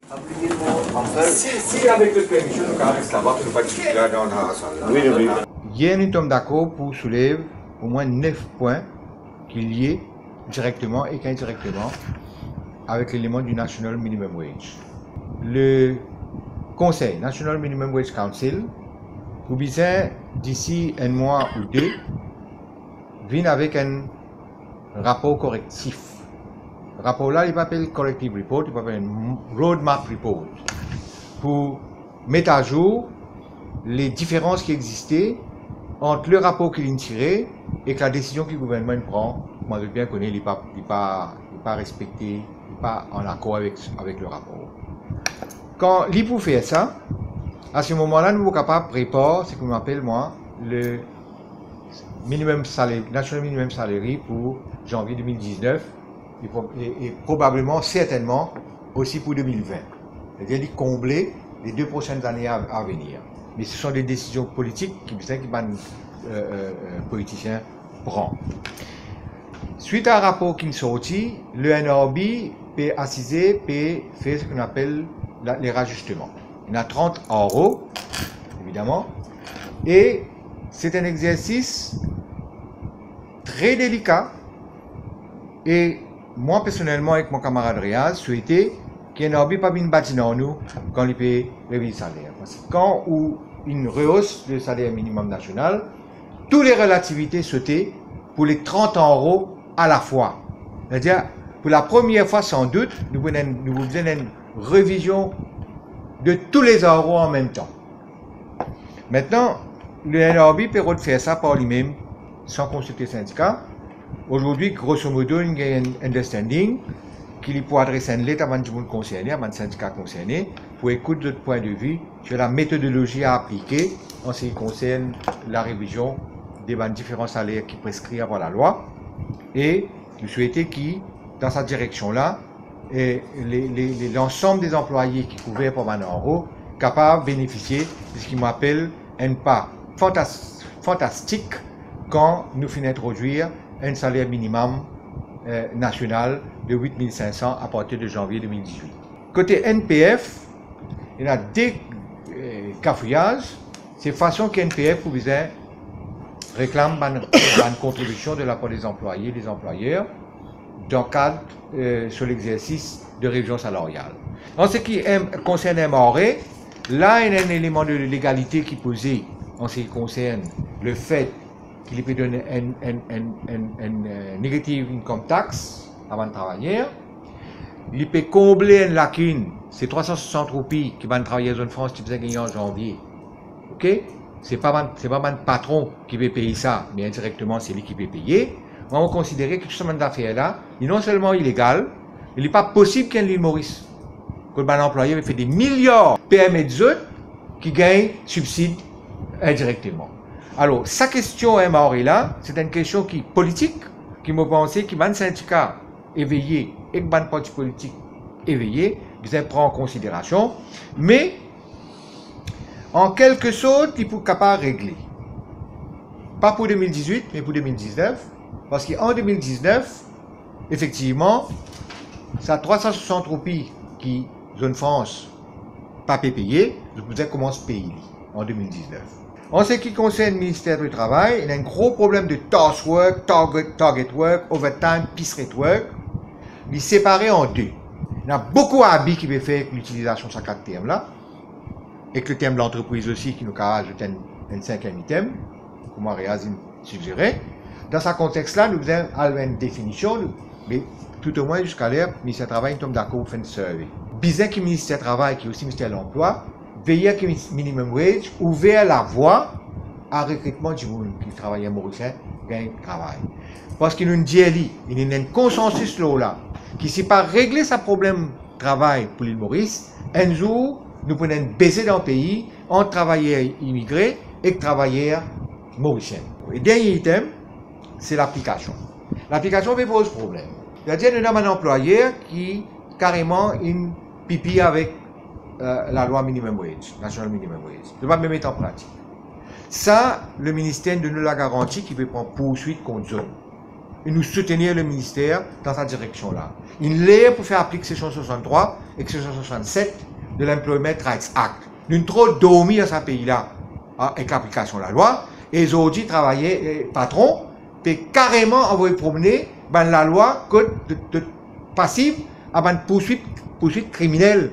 Si avec le permission, nous avons savoir que nous pas discuter là dans la salle. Oui, oui. Hier, nous sommes d'accord pour soulever au moins 9 points qui sont liés directement et indirectement avec l'élément du National Minimum Wage. Le Conseil, National Minimum Wage Council, pour bien d'ici un mois ou deux, vient avec un rapport correctif. Le rapport là, il s'appelle Corrective Report, il s'appelle un Roadmap Report, pour mettre à jour les différences qui existaient entre le rapport qu'il a tiré et que la décision que le gouvernement prend. Moi, je bien connais, il n'est pas respecté, il n'est pas en accord avec le rapport. Quand il pour faire ça, à ce moment-là, nous sommes capables de préparer ce qu'on appelle, moi, le minimum salaire, National Minimum Salary pour janvier 2019 et probablement, certainement, aussi pour 2020. C'est-à-dire combler les 2 prochaines années à venir. Mais ce sont des décisions politiques qui politiciens prennent. Suite à un rapport qui est sorti, le NRB peut assiser, peut faire ce qu'on appelle les rajustements. Il y en a 30 euros, évidemment, et c'est un exercice très délicat. Et moi, personnellement, avec mon camarade Riaz, souhaitais qu'il n'y ait pas une bâtie dans nous quand il paye le salaire. Parce que quand une rehausse le salaire minimum national, toutes les relativités sautaient pour les 30 euros à la fois. C'est-à-dire, pour la première fois sans doute, nous faisons une révision de tous les euros en même temps. Maintenant, le NRB peut faire ça par lui-même, sans consulter le syndicat. Aujourd'hui, grosso modo, il y a un understanding qu'il peut adresser une lettre avant tout le monde concerné, avant le syndicat concerné, pour écouter d'autres points de vue sur la méthodologie à appliquer en ce qui concerne la révision des différents salaires qui prescrits avant la loi. Et je souhaitais qu'il, dans cette direction-là, l'ensemble des employés qui couverts par 20 euros capables de bénéficier de ce qui m'appelle un pas fantastique quand nous finissons d'introduire un salaire minimum national de 8 500 à partir de janvier 2018. Côté NPF, il y a des cafouillages. C'est façon que NPF pour réclame une contribution de la part des employés et des employeurs dans le cadre sur l'exercice de révision salariale. En ce qui concerne MRE, là, il y a un élément de légalité qui est posé en ce qui concerne le fait qu'il peut donner un negative income tax avant de travailler. Il peut combler une lacune, c'est 360 roupies qui va travailler en zone France qui faisait gagner en janvier. Ok? C'est pas mon patron qui va payer ça, mais indirectement c'est lui qui va payer. On va considérer que tout ce genre d'affaires-là est non seulement illégal, il n'est pas possible qu'il y ait l'île Maurice. Que l'employé fait des milliards PME qui gagnent subsides indirectement. Alors, sa question est là, c'est une question qui est politique, qui me pensait qu'il y a un syndicat éveillé et un parti politique éveillé, qui prend en considération, mais en quelque sorte, il faut capable de régler. Pas pour 2018, mais pour 2019, parce qu'en 2019, effectivement, ça 360 roupies qui, zone France, pas payé, je vous ai commencé à payer en 2019. En ce qui concerne le ministère du Travail, il y a un gros problème de task work, target work, overtime, piece rate work. Il est séparé en deux. Il y a beaucoup d'habits qui veulent faire l'utilisation de ces 4 termes-là. Et que le terme de l'entreprise aussi, qui nous a ajouté un 5e item, comme Réazine suggérait. Dans ce contexte-là, nous avons une définition, mais tout au moins jusqu'à l'heure, le ministère du Travail, nous sommes d'accord pour faire une survey. Bizarre que le ministère du Travail, qui est aussi le ministère de l'Emploi, veiller que le minimum wage ouvert la voie à recrutement du monde qui travaille à Mauricien, gagne travail. Parce qu'il nous dit, il y a un consensus là, qui si pas régler ce problème de travail pour l'île Maurice, un jour, nous prenons baisser dans le pays entre travailleurs immigrés et travailleurs mauriciens. Le dernier item, c'est l'application. L'application pose problème. C'est-à-dire, nous avons un employeur qui carrément une pipi avec la loi minimum wage, national minimum wage. Je ne vais pas me mettre en pratique. Ça, le ministère nous l'a garanti qu'il veut prendre poursuite contre zone. et nous soutenir le ministère dans sa direction-là. Il est pour faire appliquer section 63 et section 67 de l'Employment Rights Act. Nous avons trop dormi dans ce pays-là avec l'application de la loi. Et aujourd'hui, travailler, patron, peut carrément envoyer promener la loi code de passive à une poursuite criminelle.